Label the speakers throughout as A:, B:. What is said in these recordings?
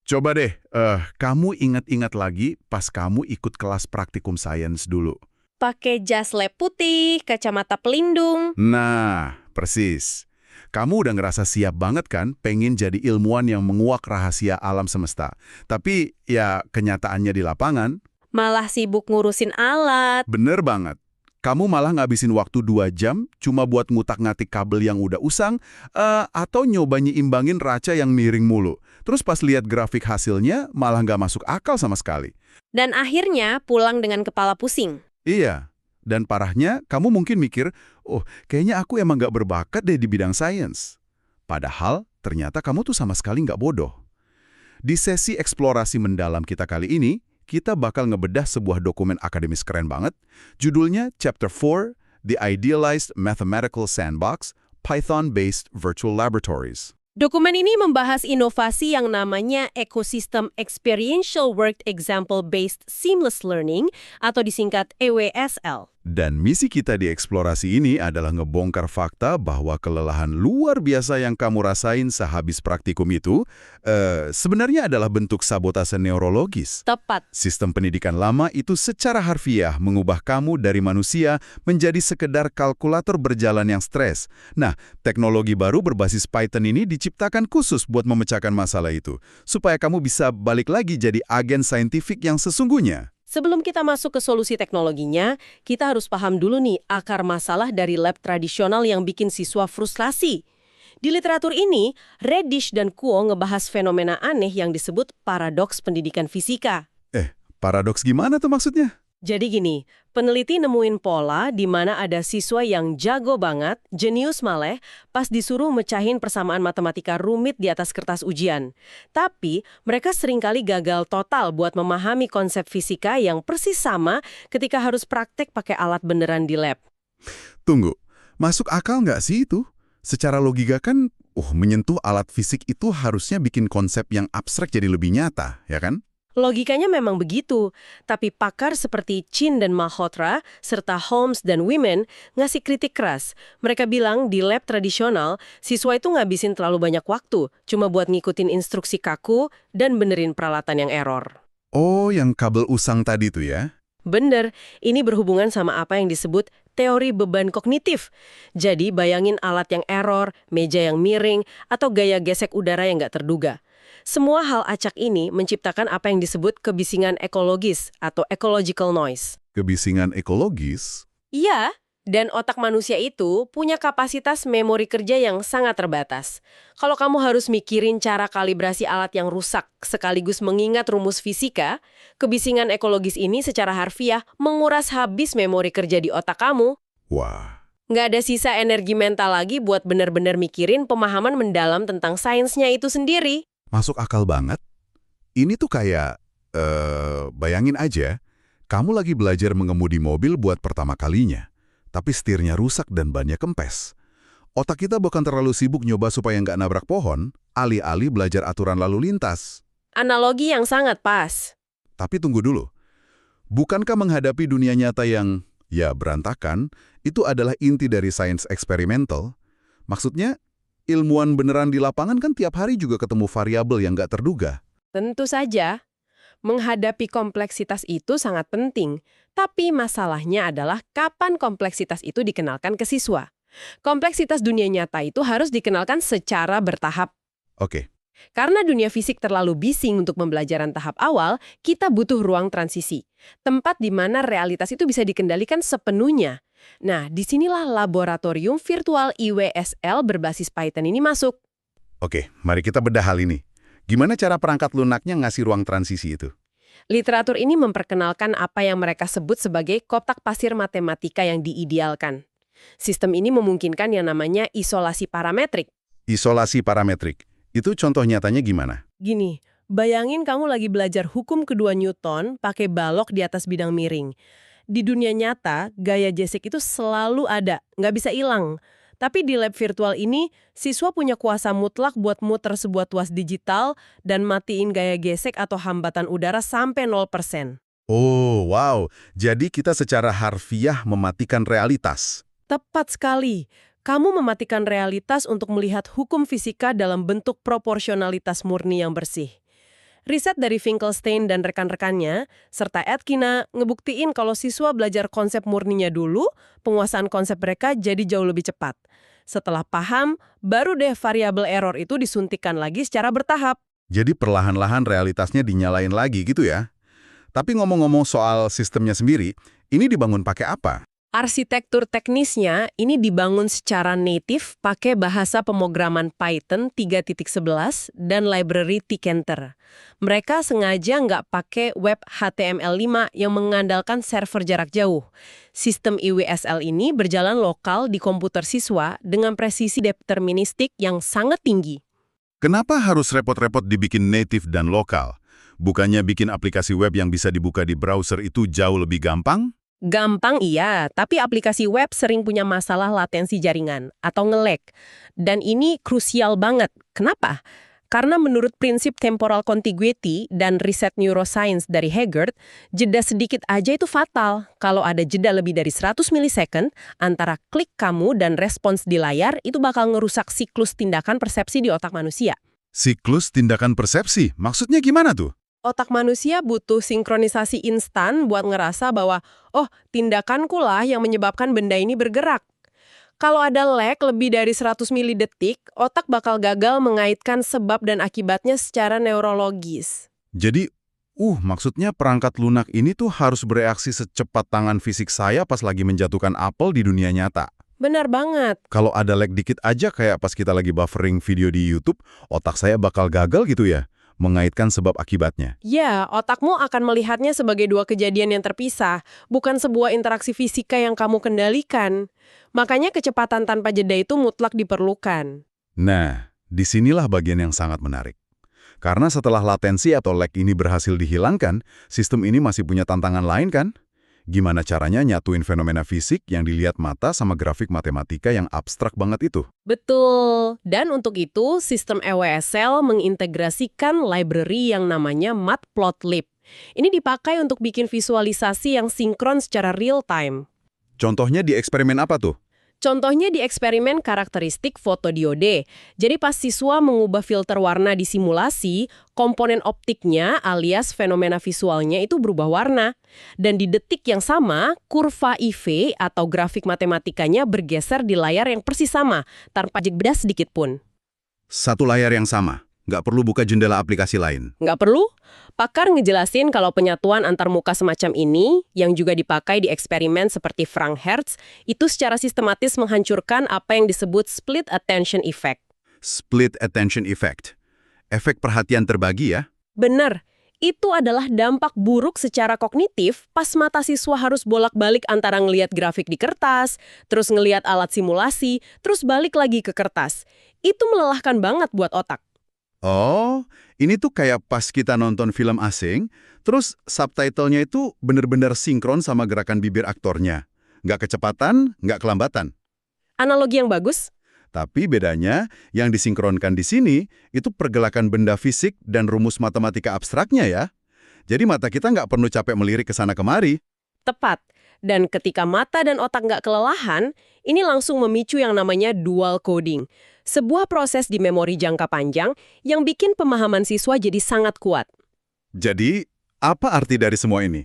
A: Coba deh, kamu ingat-ingat lagi pas kamu ikut kelas praktikum sains dulu.
B: Pakai jas lab putih, kacamata pelindung.
A: Nah, persis. Kamu udah ngerasa siap banget kan pengen jadi ilmuwan yang menguak rahasia alam semesta. Tapi ya kenyataannya di lapangan,
B: Malah sibuk ngurusin alat.
A: bener banget. Kamu malah ngabisin waktu 2 jam cuma buat ngutak-ngatik kabel yang udah usang, atau nyoba nyiimbangin raca yang miring mulu. Terus pas lihat grafik hasilnya malah nggak masuk akal sama sekali.
B: Dan akhirnya pulang dengan kepala pusing.
A: Iya, dan parahnya kamu mungkin mikir, oh kayaknya aku emang nggak berbakat deh di bidang sains. Padahal ternyata kamu tuh sama sekali nggak bodoh. Di sesi eksplorasi mendalam kita kali ini, kita bakal ngebedah sebuah dokumen akademis keren banget. Judulnya Chapter 4, The Idealized Mathematical Sandbox, Python-Based Virtual Laboratories.
B: Dokumen ini membahas inovasi yang namanya Ecosystem Experiential Worked Example Based Seamless Learning atau disingkat EWSL.
A: Dan misi kita di eksplorasi ini adalah ngebongkar fakta bahwa kelelahan luar biasa yang kamu rasain sehabis praktikum itu sebenarnya adalah bentuk sabotase neurologis.
B: Tepat.
A: Sistem pendidikan lama itu secara harfiah mengubah kamu dari manusia menjadi sekedar kalkulator berjalan yang stres. Nah, teknologi baru berbasis Python ini diciptakan khusus buat memecahkan masalah itu, supaya kamu bisa balik lagi jadi agen saintifik yang sesungguhnya.
B: Sebelum kita masuk ke solusi teknologinya, kita harus paham dulu nih akar masalah dari lab tradisional yang bikin siswa frustrasi. Di literatur ini, Redish dan Kuo ngebahas fenomena aneh yang disebut paradoks pendidikan fisika.
A: Paradoks gimana tuh maksudnya?
B: Jadi gini, peneliti nemuin pola di mana ada siswa yang jago banget, jenius malah, pas disuruh mecahin persamaan matematika rumit di atas kertas ujian. Tapi, mereka seringkali gagal total buat memahami konsep fisika yang persis sama ketika harus praktek pakai alat beneran di lab.
A: Tunggu, masuk akal nggak sih itu? Secara logika kan, menyentuh alat fisik itu harusnya bikin konsep yang abstrak jadi lebih nyata, ya kan?
B: Logikanya memang begitu, tapi pakar seperti Chin dan Malhotra, serta Holmes dan Women ngasih kritik keras. Mereka bilang di lab tradisional, siswa itu ngabisin terlalu banyak waktu, cuma buat ngikutin instruksi kaku dan benerin peralatan yang error.
A: Oh, yang kabel usang tadi tuh ya?
B: Bener, ini berhubungan sama apa yang disebut teori beban kognitif. Jadi bayangin alat yang error, meja yang miring, atau gaya gesek udara yang nggak terduga. Semua hal acak ini menciptakan apa yang disebut kebisingan ekologis atau ecological noise.
A: Kebisingan ekologis?
B: Iya, dan otak manusia itu punya kapasitas memori kerja yang sangat terbatas. Kalau kamu harus mikirin cara kalibrasi alat yang rusak sekaligus mengingat rumus fisika, kebisingan ekologis ini secara harfiah menguras habis memori kerja di otak kamu.
A: Wah.
B: Nggak ada sisa energi mental lagi buat benar-benar mikirin pemahaman mendalam tentang sainsnya itu sendiri.
A: Masuk akal banget. Ini tuh kayak, bayangin aja, kamu lagi belajar mengemudi mobil buat pertama kalinya, tapi setirnya rusak dan bannya kempes. Otak kita bukan terlalu sibuk nyoba supaya nggak nabrak pohon, alih-alih belajar aturan lalu lintas.
B: Analogi yang sangat pas.
A: Tapi tunggu dulu. Bukankah menghadapi dunia nyata yang, ya berantakan, itu adalah inti dari sains eksperimental? Maksudnya, ilmuwan beneran di lapangan kan tiap hari juga ketemu variabel yang nggak terduga.
B: Tentu saja, menghadapi kompleksitas itu sangat penting. Tapi masalahnya adalah kapan kompleksitas itu dikenalkan ke siswa. Kompleksitas dunia nyata itu harus dikenalkan secara bertahap.
A: Oke.
B: Karena dunia fisik terlalu bising untuk pembelajaran tahap awal, kita butuh ruang transisi. Tempat di mana realitas itu bisa dikendalikan sepenuhnya. Nah, disinilah laboratorium virtual IWSL berbasis Python ini masuk.
A: Oke, mari kita bedah hal ini. Gimana cara perangkat lunaknya ngasih ruang transisi itu?
B: Literatur ini memperkenalkan apa yang mereka sebut sebagai kotak pasir matematika yang diidealkan. Sistem ini memungkinkan yang namanya isolasi parametrik.
A: Isolasi parametrik. Itu contoh nyatanya gimana?
B: Gini, bayangin kamu lagi belajar hukum kedua Newton pakai balok di atas bidang miring. Di dunia nyata, gaya gesek itu selalu ada, nggak bisa hilang. Tapi di lab virtual ini, siswa punya kuasa mutlak buat muter sebuah tuas digital dan matiin gaya gesek atau hambatan udara sampai 0%.
A: Oh, wow. Jadi kita secara harfiah mematikan realitas.
B: Tepat sekali. Kamu mematikan realitas untuk melihat hukum fisika dalam bentuk proporsionalitas murni yang bersih. Riset dari Finkelstein dan rekan-rekannya, serta Atkina, ngebuktiin kalau siswa belajar konsep murninya dulu, penguasaan konsep mereka jadi jauh lebih cepat. Setelah paham, baru deh variabel error itu disuntikkan lagi secara bertahap.
A: Jadi perlahan-lahan realitasnya dinyalain lagi gitu ya. Tapi ngomong-ngomong soal sistemnya sendiri, ini dibangun pakai apa?
B: Arsitektur teknisnya ini dibangun secara native pakai bahasa pemrograman Python 3.11 dan library Tkinter. Mereka sengaja nggak pakai web HTML5 yang mengandalkan server jarak jauh. Sistem IWSL ini berjalan lokal di komputer siswa dengan presisi deterministik yang sangat tinggi.
A: Kenapa harus repot-repot dibikin native dan lokal? Bukannya bikin aplikasi web yang bisa dibuka di browser itu jauh lebih gampang?
B: Gampang iya, tapi aplikasi web sering punya masalah latensi jaringan atau nge-lag. Dan ini krusial banget. Kenapa? Karena menurut prinsip temporal contiguity dan riset neuroscience dari Haggard, jeda sedikit aja itu fatal. Kalau ada jeda lebih dari 100 milisecond, antara klik kamu dan respons di layar, itu bakal ngerusak siklus tindakan persepsi di otak manusia.
A: Siklus tindakan persepsi, maksudnya gimana tuh?
B: Otak manusia butuh sinkronisasi instan buat ngerasa bahwa, oh, tindakanku lah yang menyebabkan benda ini bergerak. Kalau ada lag lebih dari 100 milidetik, otak bakal gagal mengaitkan sebab dan akibatnya secara neurologis.
A: Jadi, maksudnya perangkat lunak ini tuh harus bereaksi secepat tangan fisik saya pas lagi menjatuhkan apel di dunia nyata.
B: Benar banget.
A: Kalau ada lag dikit aja kayak pas kita lagi buffering video di YouTube, otak saya bakal gagal gitu ya, mengaitkan sebab akibatnya.
B: Ya, otakmu akan melihatnya sebagai dua kejadian yang terpisah, bukan sebuah interaksi fisika yang kamu kendalikan. Makanya kecepatan tanpa jeda itu mutlak diperlukan.
A: Nah, disinilah bagian yang sangat menarik. Karena setelah latensi atau lag ini berhasil dihilangkan, sistem ini masih punya tantangan lain kan? Gimana caranya nyatuin fenomena fisik yang dilihat mata sama grafik matematika yang abstrak banget itu?
B: Betul. Dan untuk itu, sistem EWSL mengintegrasikan library yang namanya Matplotlib. Ini dipakai untuk bikin visualisasi yang sinkron secara real time.
A: Contohnya di eksperimen apa tuh?
B: Contohnya di eksperimen karakteristik fotodiode. Jadi pas siswa mengubah filter warna di simulasi, komponen optiknya alias fenomena visualnya itu berubah warna. Dan di detik yang sama, kurva IV atau grafik matematikanya bergeser di layar yang persis sama, tanpa jeda sedikit pun.
A: Satu layar yang sama, nggak perlu buka jendela aplikasi lain.
B: Nggak perlu? Pakar ngejelasin kalau penyatuan antar muka semacam ini, yang juga dipakai di eksperimen seperti Frank Hertz, itu secara sistematis menghancurkan apa yang disebut split attention effect.
A: Split attention effect. Efek perhatian terbagi ya?
B: Bener, itu adalah dampak buruk secara kognitif pas mata siswa harus bolak-balik antara ngelihat grafik di kertas, terus ngelihat alat simulasi, terus balik lagi ke kertas. Itu melelahkan banget buat otak.
A: Oh, ini tuh kayak pas kita nonton film asing, terus subtitlenya itu bener-bener sinkron sama gerakan bibir aktornya. Nggak kecepatan, nggak kelambatan.
B: Analogi yang bagus?
A: Tapi bedanya, yang disinkronkan di sini, itu pergerakan benda fisik dan rumus matematika abstraknya ya. Jadi mata kita nggak perlu capek melirik ke sana kemari.
B: Tepat. Dan ketika mata dan otak nggak kelelahan, ini langsung memicu yang namanya dual coding. Sebuah proses di memori jangka panjang yang bikin pemahaman siswa jadi sangat kuat.
A: Jadi, apa arti dari semua ini?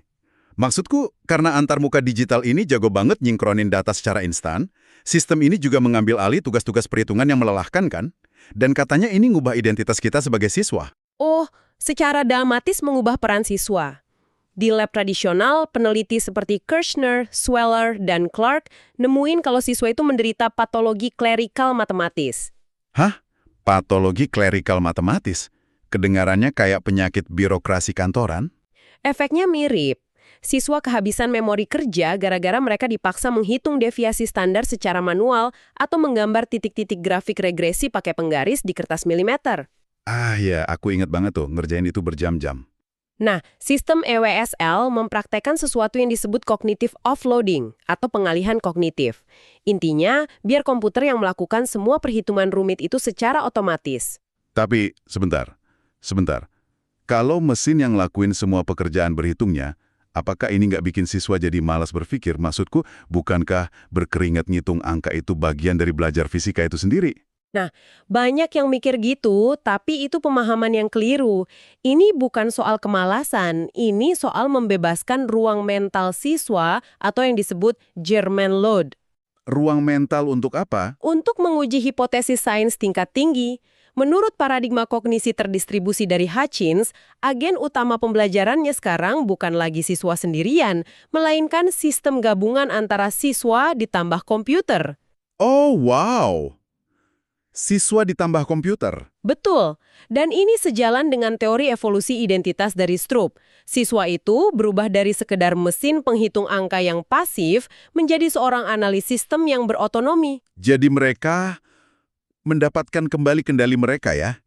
A: Maksudku, karena antarmuka digital ini jago banget nyinkronin data secara instan, sistem ini juga mengambil alih tugas-tugas perhitungan yang melelahkan kan? Dan katanya ini ngubah identitas kita sebagai siswa.
B: Oh, secara dramatis mengubah peran siswa. Di lab tradisional, peneliti seperti Kirshner, Sweller, dan Clark nemuin kalau siswa itu menderita patologi klerikal matematis.
A: Hah? Patologi klerikal matematis? Kedengarannya kayak penyakit birokrasi kantoran?
B: Efeknya mirip. Siswa kehabisan memori kerja gara-gara mereka dipaksa menghitung deviasi standar secara manual atau menggambar titik-titik grafik regresi pakai penggaris di kertas milimeter.
A: Ah ya, aku ingat banget tuh, ngerjain itu berjam-jam.
B: Nah, sistem EWSL mempraktekkan sesuatu yang disebut cognitive offloading atau pengalihan kognitif. Intinya, biar komputer yang melakukan semua perhitungan rumit itu secara otomatis.
A: Tapi, sebentar. Kalau mesin yang lakuin semua pekerjaan berhitungnya, apakah ini nggak bikin siswa jadi malas berpikir? Maksudku, bukankah berkeringat ngitung angka itu bagian dari belajar fisika itu sendiri?
B: Banyak yang mikir gitu, tapi itu pemahaman yang keliru. Ini bukan soal kemalasan, ini soal membebaskan ruang mental siswa atau yang disebut German load
A: Ruang mental untuk apa?
B: untuk menguji hipotesis sains tingkat tinggi. Menurut paradigma kognisi terdistribusi dari Hutchins, agen utama pembelajarannya sekarang bukan lagi siswa sendirian, melainkan sistem gabungan antara siswa ditambah komputer.
A: Oh, wow! Siswa ditambah komputer.
B: Betul, dan ini sejalan dengan teori evolusi identitas dari Stroop. Siswa itu berubah dari sekedar mesin penghitung angka yang pasif menjadi seorang analis sistem yang berotonomi.
A: Jadi mereka mendapatkan kembali kendali mereka ya?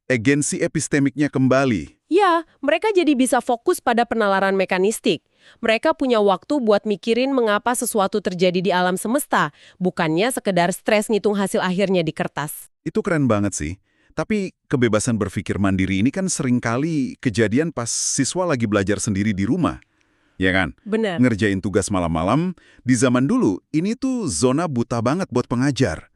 A: Agensi epistemiknya kembali.
B: Ya, mereka jadi bisa fokus pada penalaran mekanistik. Mereka punya waktu buat mikirin mengapa sesuatu terjadi di alam semesta, bukannya sekedar stres ngitung hasil akhirnya di kertas.
A: Itu keren banget sih. Tapi kebebasan berpikir mandiri ini kan seringkali kejadian pas siswa lagi belajar sendiri di rumah. Ya kan?
B: Benar.
A: Ngerjain tugas malam-malam, di zaman dulu ini tuh zona buta banget buat pengajar.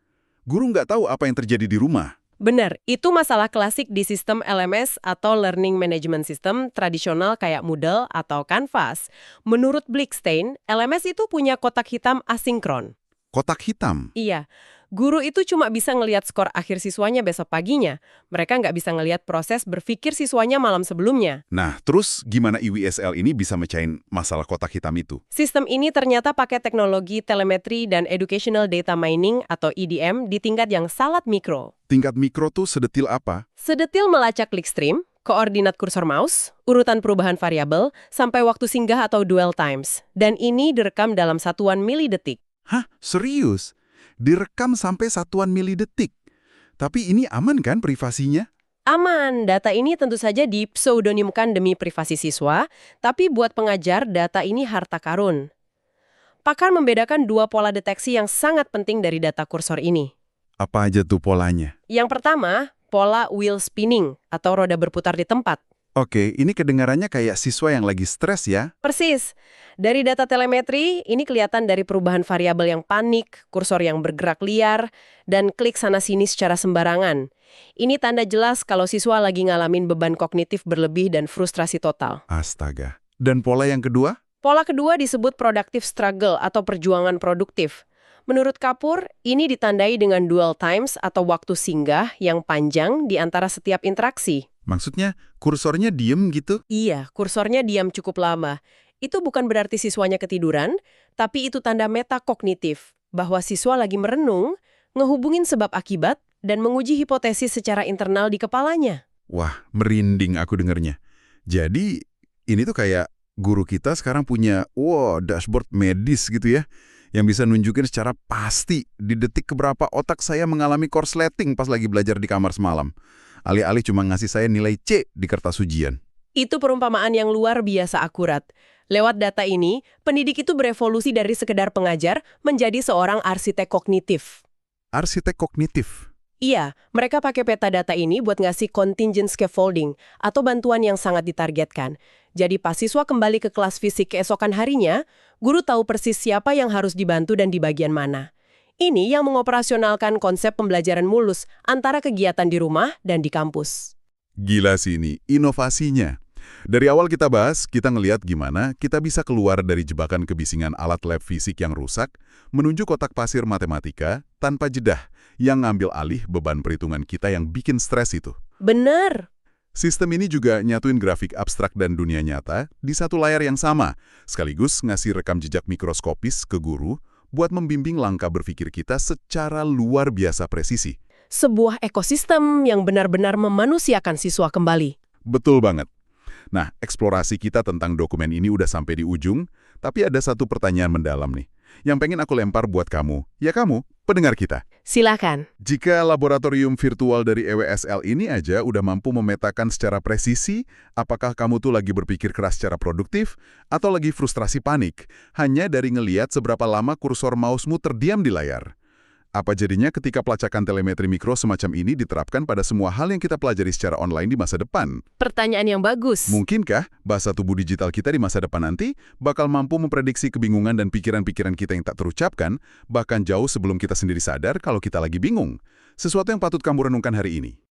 A: Guru nggak tahu apa yang terjadi di rumah.
B: Benar, itu masalah klasik di sistem LMS atau Learning Management System tradisional kayak Moodle atau Canvas. Menurut Blickstein, LMS itu punya kotak hitam asinkron.
A: Kotak hitam.
B: Iya, guru itu cuma bisa ngelihat skor akhir siswanya besok paginya. Mereka nggak bisa ngelihat proses berpikir siswanya malam sebelumnya.
A: Nah, terus gimana IWSL ini bisa mecahin masalah kotak hitam itu?
B: Sistem ini ternyata pakai teknologi telemetri dan educational data mining atau EDM di tingkat yang sangat mikro.
A: Tingkat mikro tuh sedetil apa?
B: Sedetil melacak clickstream, koordinat kursor mouse, urutan perubahan variabel, sampai waktu singgah atau dwell times. Dan ini direkam dalam satuan milidetik.
A: Hah? Serius? Direkam sampai satuan milidetik? Tapi ini aman kan privasinya?
B: Aman, data ini tentu saja dipseudonimkan demi privasi siswa, tapi buat pengajar data ini harta karun. Pakar membedakan dua pola deteksi yang sangat penting dari data kursor ini.
A: Apa aja tuh polanya?
B: Yang pertama, pola wheel spinning atau roda berputar di tempat.
A: Oke, ini kedengarannya kayak siswa yang lagi stres ya?
B: Persis. Dari data telemetri, ini kelihatan dari perubahan variabel yang panik, kursor yang bergerak liar, dan klik sana-sini secara sembarangan. Ini tanda jelas kalau siswa lagi ngalamin beban kognitif berlebih dan frustrasi total.
A: Astaga. Dan pola yang kedua?
B: Pola kedua disebut productive struggle atau perjuangan produktif. Menurut Kapur, ini ditandai dengan dwell times atau waktu singgah yang panjang di antara setiap interaksi.
A: Maksudnya kursornya diem gitu?
B: Iya, kursornya diam cukup lama. Itu bukan berarti siswanya ketiduran, tapi itu tanda metakognitif, bahwa siswa lagi merenung, ngehubungin sebab akibat, dan menguji hipotesis secara internal di kepalanya.
A: Wah, merinding aku dengernya. Jadi, ini tuh kayak guru kita sekarang punya, dashboard medis gitu ya, yang bisa nunjukin secara pasti di detik keberapa otak saya mengalami korsleting pas lagi belajar di kamar semalam. Alih-alih cuma ngasih saya nilai C di kertas ujian.
B: Itu perumpamaan yang luar biasa akurat. Lewat data ini, pendidik itu berevolusi dari sekedar pengajar menjadi seorang arsitek kognitif.
A: Arsitek kognitif.
B: Iya, mereka pakai peta data ini buat ngasih contingent scaffolding atau bantuan yang sangat ditargetkan. Jadi pas siswa kembali ke kelas fisik keesokan harinya, guru tahu persis siapa yang harus dibantu dan di bagian mana. Ini yang mengoperasionalkan konsep pembelajaran mulus antara kegiatan di rumah dan di kampus.
A: Gila sih ini, inovasinya. Dari awal kita bahas, kita ngelihat gimana kita bisa keluar dari jebakan kebisingan alat lab fisik yang rusak, menuju kotak pasir matematika tanpa jedah yang ngambil alih beban perhitungan kita yang bikin stres itu.
B: Bener.
A: Sistem ini juga nyatuin grafik abstrak dan dunia nyata di satu layar yang sama, sekaligus ngasih rekam jejak mikroskopis ke guru buat membimbing langkah berpikir kita secara luar biasa presisi.
B: Sebuah ekosistem yang benar-benar memanusiakan siswa kembali.
A: Betul banget. Nah, eksplorasi kita tentang dokumen ini udah sampai di ujung, tapi ada satu pertanyaan mendalam nih, yang pengen aku lempar buat kamu, ya kamu, pendengar kita.
B: Silakan.
A: Jika laboratorium virtual dari EWSL ini aja udah mampu memetakan secara presisi apakah kamu tuh lagi berpikir keras secara produktif atau lagi frustrasi panik, hanya dari ngeliat seberapa lama kursor mouse-mu terdiam di layar. Apa jadinya ketika pelacakan telemetri mikro semacam ini diterapkan pada semua hal yang kita pelajari secara online di masa depan?
B: Pertanyaan yang bagus.
A: Mungkinkah bahasa tubuh digital kita di masa depan nanti bakal mampu memprediksi kebingungan dan pikiran-pikiran kita yang tak terucapkan, bahkan jauh sebelum kita sendiri sadar kalau kita lagi bingung? Sesuatu yang patut kamu renungkan hari ini.